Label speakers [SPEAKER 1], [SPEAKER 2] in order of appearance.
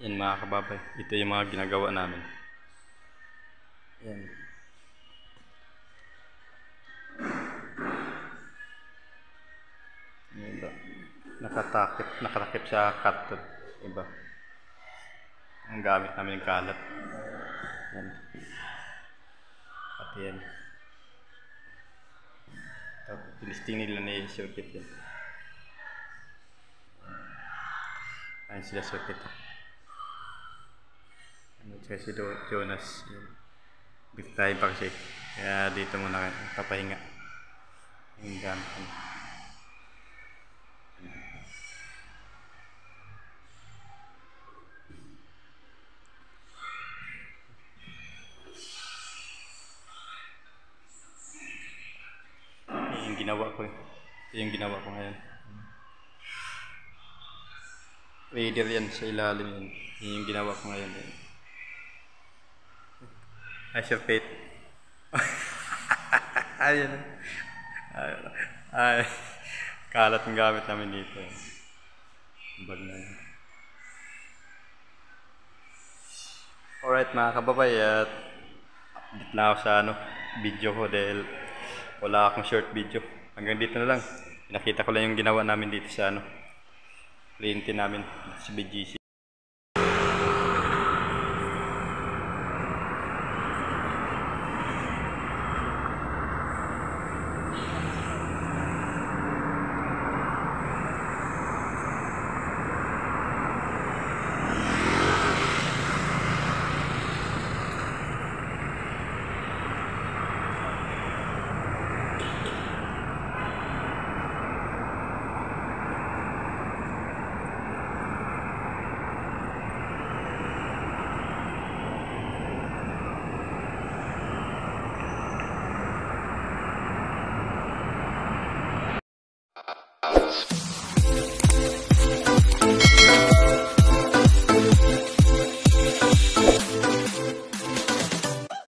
[SPEAKER 1] Yan mga kababay, ito yung mga ginagawa namin. Yan. Iba. Nakatakip sa karton. Iba. Ang gamit namin yung kalat. Yan. Pati yan. Listing nila na yung circuit yan. Ayan sila circuit. Ano siya si Jonas. Big time pa kasi. Kaya dito muna papahinga. Yung gamit. Yung ginawa ko. Ito yung ginawa ko ngayon. Raider yan sa ilalim yan. Yung ginawa ko ngayon. Ay, Sir Pete. Ayun. Ay, kalat ang gamit namin dito. Bag na yun. Alright mga kababay, at update na ako sa video ko dahil wala akong short video. Hanggang dito na lang. Nakita ko lang yung ginawa namin dito sa kliyente namin sa BGC.